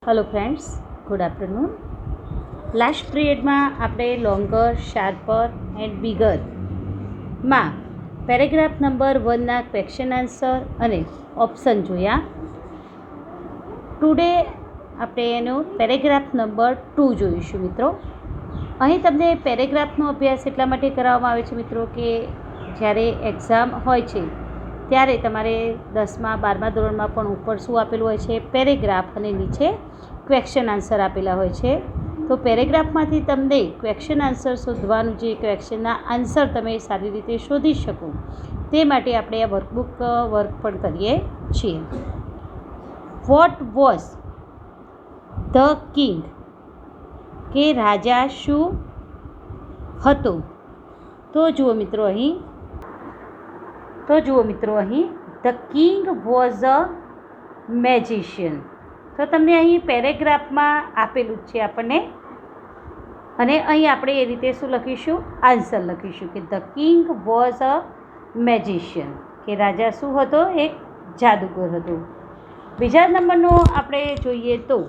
Hello friends, good afternoon. Last पीरियडમાં આપણે longer, sharper and બિગરમાં પેરેગ્રાફ નંબર 1ના ક્વેશ્ચન આન્સર અને ઓપ્શન જોયા. ટુડે આપણે એનો પેરેગ્રાફ નંબર 2 જોઈશું મિત્રો. અહીં તમને પેરેગ્રાફનો અભ્યાસ એટલા માટે કરાવવામાં આવે છે મિત્રો કે જ્યારે એક્ઝામ હોય છે ત્યારે તમારે 10મા 12મા ધોરણમાં પણ ઉપર શું આપેલું હોય છે, પેરેગ્રાફ, અને નીચે ક્વેશ્ચન આન્સર આપેલા હોય છે. તો પેરેગ્રાફમાંથી તમને ક્વેશ્ચન આન્સર શોધવાનું, જે ક્વેશ્ચનના આન્સર તમે સારી રીતે શોધી શકો તે માટે આપણે આ વર્કબુક વર્ક પણ કરીએ છીએ. વોટ વોઝ ધ કિંગ, કે રાજા શું હતો? તો જુઓ મિત્રો અહીં the king was a magician. તો તમને અહીં પેરેગ્રાફમાં આપેલું જ છે આપણને, અને અહીં આપણે એ રીતે શું લખીશું, આન્સર લખીશું કે the king was a magician, કે રાજા શું હતો? એક જાદુગર હતો. બીજા નંબરનો આપણે જોઈએ તો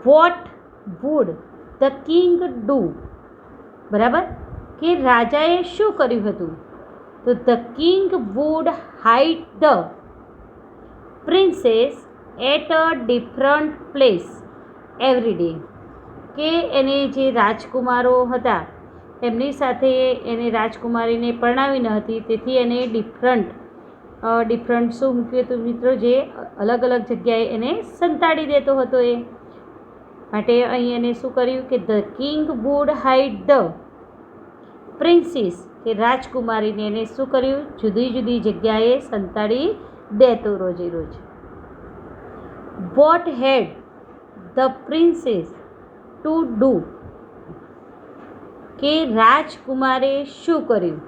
what would the king do, બરાબર, કે રાજાએ શું કર્યું હતું? તો the king would hide the princess at a different place every day, કે એને જે રાજકુમારો હતા એમની સાથે એને રાજકુમારીને પરણાવી ન હતી, તેથી એને ડિફરન્ટ શું મૂક્યું હતું મિત્રો? જે અલગ અલગ જગ્યાએ એને સંતાડી દેતો હતો. એ માટે અહીં એને શું કર્યું કે the king would hide the princess, કે રાજકુમારીને એને શું કર્યું? જુદી જુદી જગ્યાએ સંતાડી દેતો રોજે રોજ. What had the princess to do, કે રાજકુમારે શું કર્યું?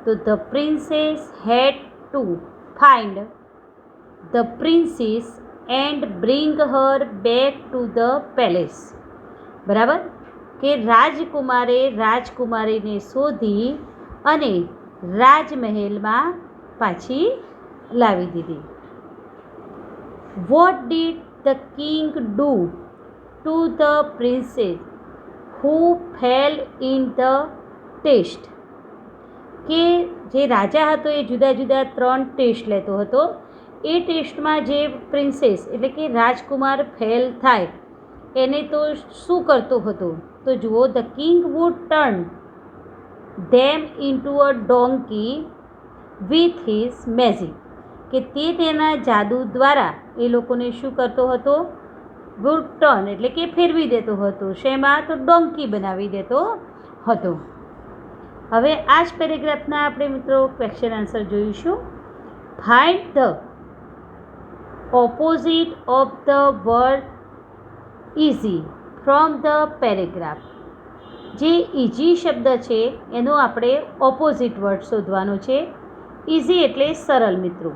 તો the princess had to find the princess and bring her back to the palace, બરાબર, કે રાજકુમારે રાજકુમારીને શોધી અને રાજમહેલમાં પાછી લાવી દીધી. What did the king do to the princess who fell in the test, કે જે રાજા હતો એ જુદા જુદા 3 ટેસ્ટ લેતો હતો. એ ટેસ્ટમાં જે પ્રિન્સેસ એટલે કે રાજકુમાર ફેલ થાય એને તો શું કરતો હતો? તો જુઓ, the king would turn them into a donkey with his magic, કે તે તેના જાદુ દ્વારા એ લોકોને શું કરતો હતો? વુડ ટર્ન એટલે કે ફેરવી દેતો હતો. શેમાં? તો ડોંકી બનાવી દેતો હતો. હવે આ જ પેરેગ્રાફના આપણે મિત્રો ક્વેશ્ચન આન્સર જોઈશું. Find the opposite of the word easy from the paragraph. જે ઇઝી શબ્દ છે એનો આપણે ઓપોઝિટ વર્ડ શોધવાનો છે. ઇઝી એટલે સરળ મિત્રો,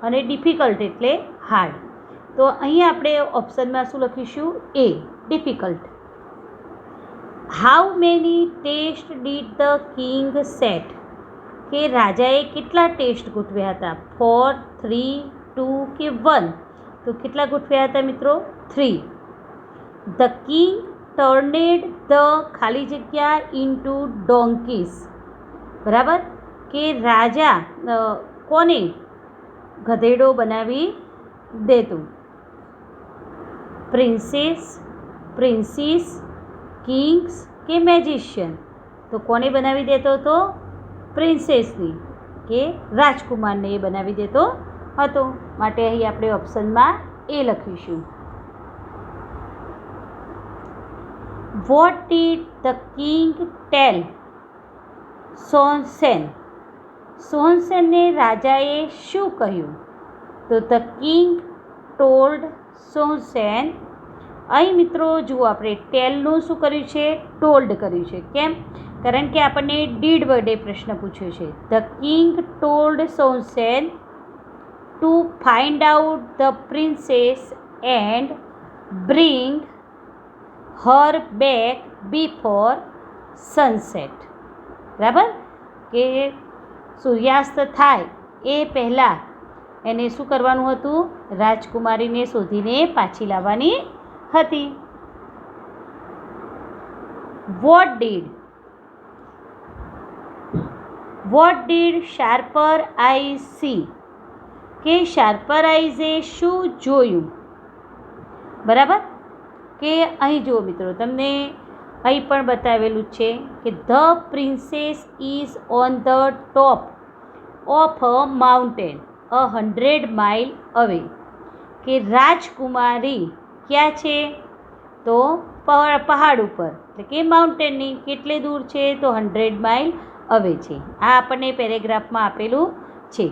અને ડિફિકલ્ટ એટલે હાર્ડ. તો અહીં આપણે ઓપ્શનમાં શું લખીશું? A, difficult. How many test did the king set, કે રાજાએ કેટલા ટેસ્ટ ગોઠવ્યા હતા? 4, 3, 2 કે 1? તો કેટલા ગોઠવ્યા હતા મિત્રો? 3. ધ કિંગ ટર્નેડ ધ ખાલી જગ્યા ઇન્ટુ ડોંકીસ, બરાબર, કે રાજા કોને ગધેડો બનાવી દેતું? પ્રિન્સીસ, કિંગ્સ કે મેજિશિયન? તો કોને બનાવી દેતો હતો? પ્રિન્સેસની, કે રાજકુમારને એ બનાવી દેતો હતો. માટે અહીં આપણે ઓપ્શનમાં એ લખીશું. વોટ ડીડ ધ કિંગ ટેલ સોનસેન, સોનસેનને રાજાએ શું કહ્યું? તો ધ કિંગ ટોલ્ડ સોનસેન. અહીં મિત્રો જુઓ, આપણે ટેલનું શું કર્યું છે? ટોલ્ડ કર્યું છે. કેમ? કારણ કે આપણને ડીડ વડે પ્રશ્ન પૂછ્યો છે. The king told Sonsen to find out the princess and bring her back before sunset, બરાબર, કે સૂર્યાસ્ત થાય એ પહેલાં એને શું કરવાનું હતું? રાજકુમારીને શોધીને પાછી લાવવાની હતી. What did sharper eyes C? કે શાર્પર આઈઝે શું જોયું? બરાબર, કે અહીં જુઓ મિત્રો, તમને અહીં પણ બતાવેલું છે કે the princess is on the top of a mountain 100 mile અવે. કે રાજકુમારી ક્યાં છે? તો પહાડ ઉપર, એટલે કે માઉન્ટેનની કેટલે દૂર છે? તો 100 માઇલ અવે છે. આ આપણને પેરેગ્રાફમાં આપેલું છે.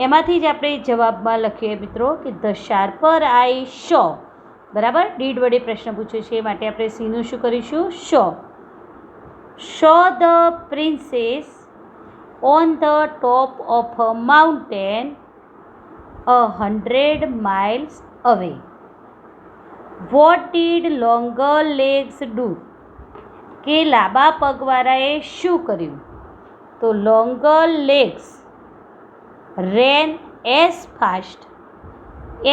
એમાંથી જ આપણે જવાબમાં લખીએ મિત્રો કે ધ શાર્પર આઈ શો. બરાબર, ડીડ વડે પ્રશ્ન પૂછ્યો છે, માટે આપણે સીનું શું કરીશું? Show the princess on the top of a mountain 100 miles away. What did longer legs do? કે લાંબા પગવાળાએ શું કર્યું? તો longer legs rain as fast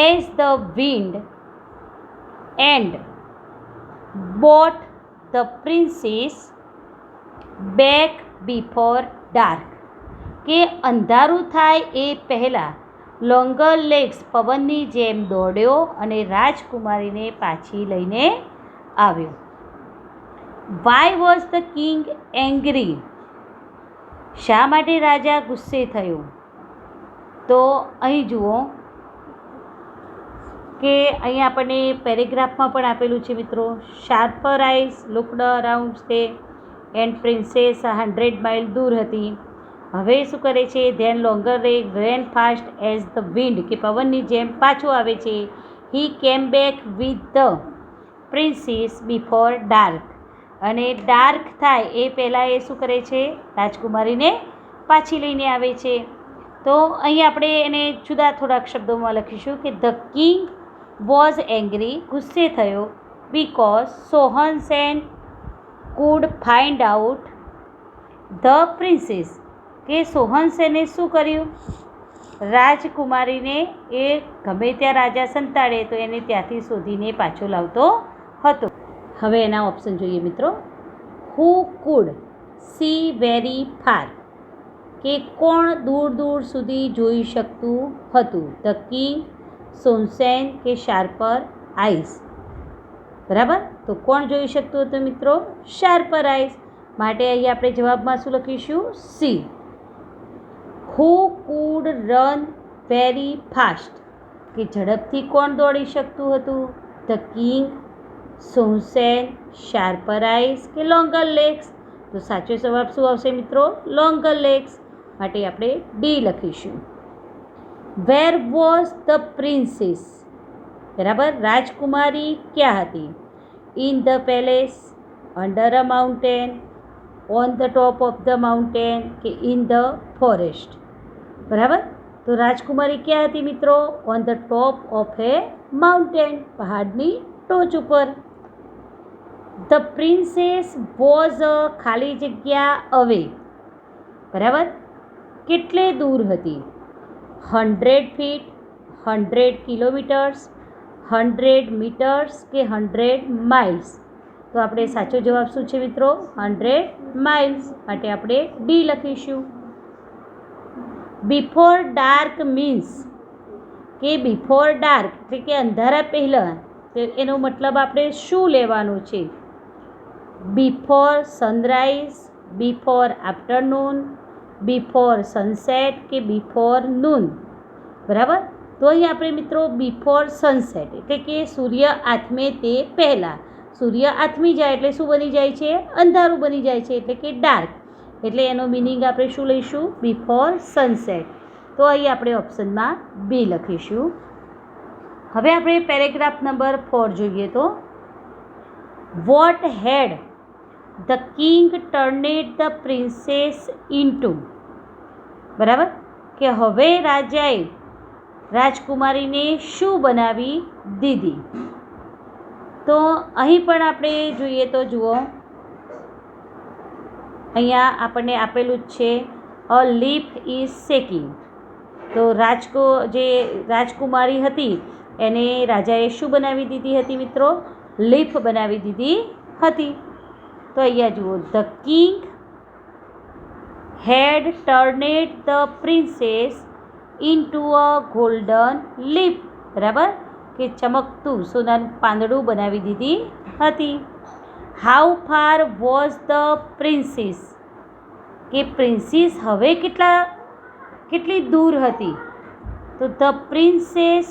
as the wind and boat the princess back before dark. કે અંધારું થાય એ પહેલાં લોંગર લેગ્સ પવનની જેમ દોડ્યો અને રાજકુમારીને પાછી લઈને આવ્યો. Why was the king angry? શા માટે રાજા ગુસ્સે થયો? તો અહીં જુઓ કે અહીં આપણને પેરેગ્રાફમાં પણ આપેલું છે મિત્રો. Sharper eyes looked around stay and princess 100 mile દૂર હતી. હવે શું કરે છે? Then longer leg ran fast as the wind, કે પવનની જેમ પાછો આવે છે. He came back with the princess before dark. અને ડાર્ક થાય એ પહેલાં એ શું કરે છે? રાજકુમારીને પાછી લઈને આવે છે. તો અહીં આપણે એને જુદા થોડાક શબ્દોમાં લખીશું કે ધ કિંગ વોઝ એંગ્રી, ગુસ્સે થયો, because સોહનસેન food find out the princess. કે સોહનસેને શું કર્યું? રાજકુમારીને એ ગમે ત્યાં રાજા સંતાડે તો એને ત્યાંથી શોધીને પાછો લાવતો હતો. હવે એના ઓપ્શન જોઈએ મિત્રો. હુ કુડ સી વેરી ફાર? કે કોણ દૂર દૂર સુધી જોઈ શકતું હતું? ધ કિંગ, સોનસેન કે શાર્પર આઈઝ? બરાબર, તો કોણ જોઈ શકતું હતું મિત્રો? Sharper eyes. માટે અહીં આપણે જવાબમાં શું લખીશું? સી. હુ કુડ રન વેરી ફાસ્ટ? કે ઝડપથી કોણ દોડી શકતું હતું? ધ કિંગ, સોનસેન, શાર્પર આઈઝ કે લોંગર લેગ્સ? તો સાચો જવાબ શું આવશે મિત્રો? Longer legs. માટે આપણે ડી લખીશું. Where was the princess? બરાબર, રાજકુમારી ક્યાં હતી? In the palace, under a mountain, on the top of the mountain કે ઇન ધ ફોરેસ્ટ? બરાબર, તો રાજકુમારી ક્યાં હતી મિત્રો? On the top of a mountain, પહાડની ટોચ ઉપર. ધ પ્રિન્સેસ વોઝ ખાલી જગ્યા અવે. બરાબર, કેટલે દૂર હતી? 100 feet, 100 kilometers, 100 meters કે 100 miles? તો આપણે સાચો જવાબ શું છે મિત્રો? 100 miles. માટે આપણે ડી લખીશું. Before dark means? કે બિફોર ડાર્ક એટલે કે અંધારા પહેલાં, તો એનો મતલબ આપણે શું લેવાનો છે? Before sunrise, before afternoon, before sunset કે બિફોર નૂન? બરાબર, તો અહીં આપણે મિત્રો બિફોર સનસેટ એટલે કે સૂર્ય આથમે તે પહેલાં. સૂર્ય આથમી જાય એટલે શું બની જાય છે? અંધારું બની જાય છે, એટલે કે ડાર્ક. એટલે એનો મિનિંગ આપણે શું લઈશું? Before sunset. તો અહીં આપણે ઓપ્શનમાં બી લખીશું. હવે આપણે પેરેગ્રાફ નંબર 4 જોઈએ તો what had the king turned the princess into? બરાબર, કે હવે રાજાએ રાજકુમારીને શું બનાવી દીધી? તો અહીં પણ આપણે જોઈએ તો જુઓ, અહીંયા આપણને આપેલું જ છે અ લીફ ઇઝ શેકિંગ. તો જે રાજકુમારી હતી એને રાજાએ શું બનાવી દીધી હતી મિત્રો? લીફ બનાવી દીધી હતી. તો અહીંયા જુઓ, the king had turned the princess into a golden leaf. બરાબર, કે ચમકતું સોનાનું પાંદડું બનાવી દીધી હતી. How far was the princess? કે પ્રિન્સીસ હવે કેટલી દૂર હતી? તો the princess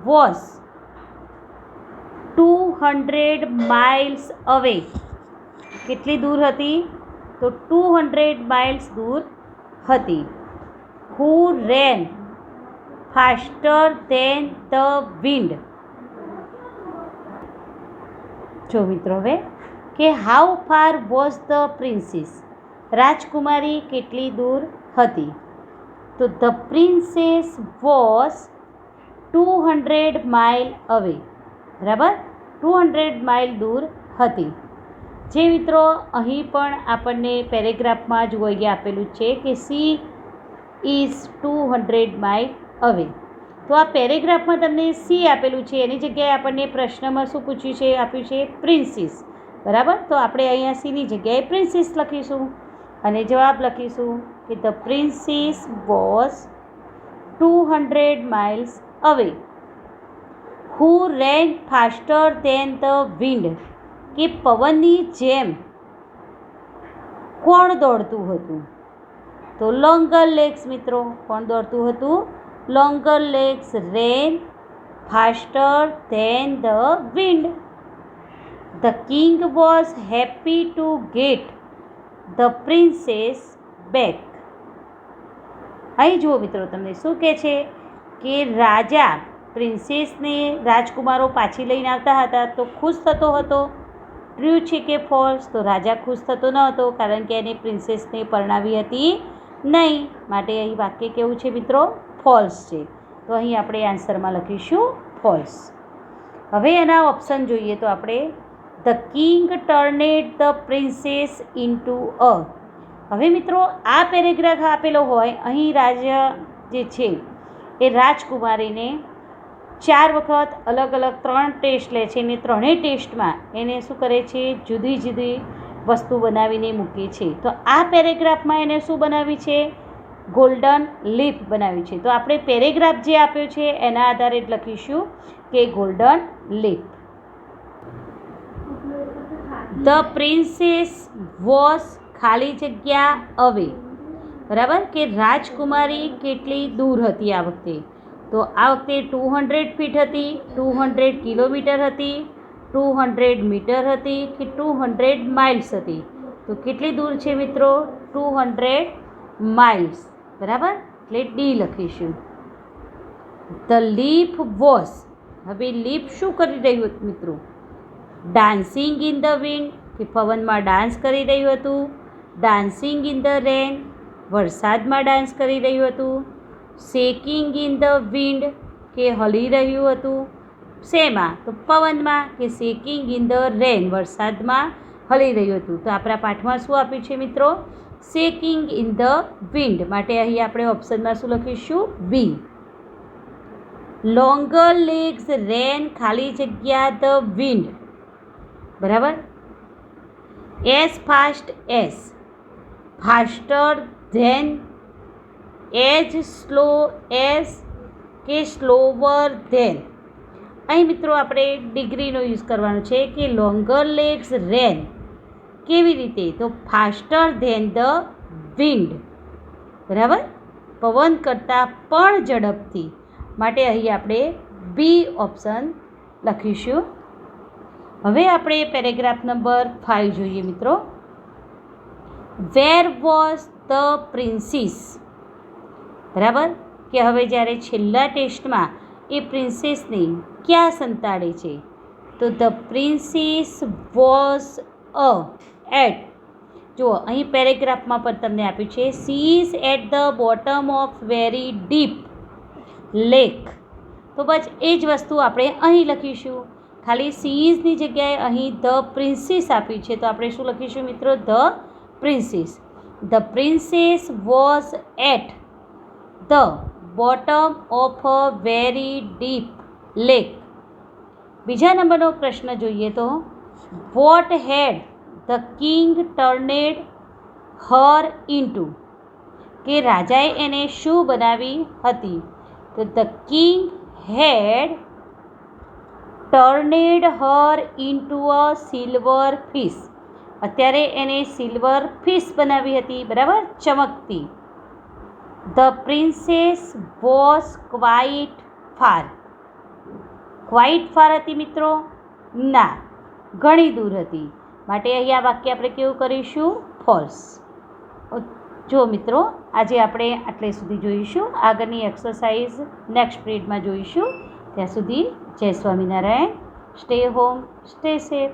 was 200 miles away. કેટલી દૂર હતી? તો 200 miles દૂર હતી. Who ran faster than the wind? જો મિત્રો હવે કે how far was the princess? રાજકુમારી કેટલી દૂર હતી? તો the princess was 200 mile away. બરાબર, 200 માઇલ દૂર હતી. જે મિત્રો અહીં પણ આપણને પેરેગ્રાફમાં જ અહીંયા આપેલું છે કે સી ઇઝ 200 માઇલ અવે. તો આ પેરેગ્રાફમાં તમને સી આપેલું છે, એની જગ્યાએ આપણને પ્રશ્નમાં શું પૂછ્યું છે? આપ્યું છે પ્રિન્સીસ. બરાબર, તો આપણે અહીંયા સીની જગ્યાએ પ્રિન્સીસ લખીશું અને જવાબ લખીશું કે the princess was 200 miles away. Who ran faster than the wind? કે પવનની જેમ કોણ દોડતું હતું? તો લોંગર લેગ્સ મિત્રો. કોણ દોડતું હતું? Longer legs ran faster than the wind. The king was happy to get the princess back. અહીં જુઓ મિત્રો, તમને શું કહે છે કે રાજા પ્રિન્સેસને રાજકુમારો પાછી લઈને આવતા હતા તો ખુશ થતો હતો. ટ્રુ છે કે ફોલ્સ? તો રાજા ખુશ થતો ન હતો કારણ કે એને પ્રિન્સેસને પરણાવી હતી નહીં. માટે અહીં વાક્ય કેવું છે મિત્રો? ફોલ્સ છે. તો અહીં આપણે આન્સરમાં લખીશું ફોલ્સ. હવે એના ઓપ્શન જોઈએ તો આપણે the king turned the princess into a. હવે મિત્રો આ પેરેગ્રાફ આપેલો હોય, અહીં રાજા જે છે એ રાજકુમારીને 4 વખત અલગ અલગ 3 ટેસ્ટ લે છે અને ત્રણેય ટેસ્ટમાં એને શું કરે છે? જુદી જુદી વસ્તુ બનાવીને મૂકે છે. તો આ પેરેગ્રાફમાં એને શું બનાવી છે? ગોલ્ડન લીફ બનાવી છે. તો આપણે પેરેગ્રાફ જે આપ્યો છે એના આધારે જ લખીશું કે golden leaf. The princess was ખાલી જગ્યા અવે. બરાબર, કે રાજકુમારી કેટલી દૂર હતી આ વખતે? તો આ વખતે 200 ફીટ હતી, 200 કિલોમીટર હતી, 200 મીટર હતી કે 200 માઇલ્સ હતી? તો કેટલી દૂર છે મિત્રો? 200 માઇલ્સ. બરાબર, એટલે ડી લખીશું. The leaf was. હવે લીફ શું કરી રહ્યું હતું મિત્રો? ડાન્સિંગ ઇન ધ વિન્ડ, કે પવનમાં ડાન્સ કરી રહ્યું હતું. ડાન્સિંગ ઇન ધ રેન, વરસાદમાં ડાન્સ કરી રહ્યું હતું. શેકિંગ ઇન ધ વિન્ડ, કે હલી રહ્યું હતું. શેમાં? તો પવનમાં. કે શેકિંગ ઇન ધ રેન, વરસાદમાં હલી રહ્યું હતું. તો આપણા પાઠમાં શું આપ્યું છે મિત્રો? Shaking in the wind. માટે અહીં આપણે ઓપ્શનમાં શું લખીશું? બી. લોંગર લેગ્સ રેન ખાલી જગ્યા ધ વિન્ડ. બરાબર, as fast as, faster than, as slow as, કે સ્લોવર ધેન. અહીં મિત્રો આપણે ડિગ્રીનો યુઝ કરવાનો છે કે લોંગર લેગ્સ રેન કેવી રીતે? તો ફાસ્ટર ધેન ધ વિન્ડ. બરાબર, પવન કરતાં પણ ઝડપથી. માટે અહીં આપણે બી ઓપ્શન લખીશું. હવે આપણે પેરેગ્રાફ નંબર 5 જોઈએ મિત્રો. Where was the princess. બરાબર, કે હવે જ્યારે છેલ્લા ટેસ્ટમાં એ પ્રિન્સેસને ક્યાં સંતાડે છે? તો ધ પ્રિન્સીસ વોઝ એટ. જુઓ અહીં પેરેગ્રાફમાં પણ તમને આપ્યું છે she is at the bottom of very deep lake. તો બસ એ જ વસ્તુ આપણે અહીં લખીશું. ખાલી સી ઇઝની જગ્યાએ અહીં ધ પ્રિન્સીસ આપી છે તો આપણે શું લખીશું મિત્રો? The princess. The princess was at the bottom of a very deep lake. બીજા નંબરનો પ્રશ્ન જોઈએ તો what had the king turned her into, કે રાજાએ એને શું બનાવી હતી? તો the king had turned her into a silver fish. અત્યારે એને સિલ્વર ફિશ બનાવી હતી, બરાબર, ચમકતી. The princess was quite far. Quite far હતી મિત્રો? ના, ઘણી દૂર હતી. માટે અહીંયા વાક્ય આપણે કેવું કરીશું? ફોલ્સ. જો મિત્રો, આજે આપણે આટલે સુધી જોઈશું. આગળની એક્સરસાઇઝ નેક્સ્ટ પીરિયડમાં જોઈશું. ત્યાં સુધી જય Swaminarayan. Stay home, stay safe.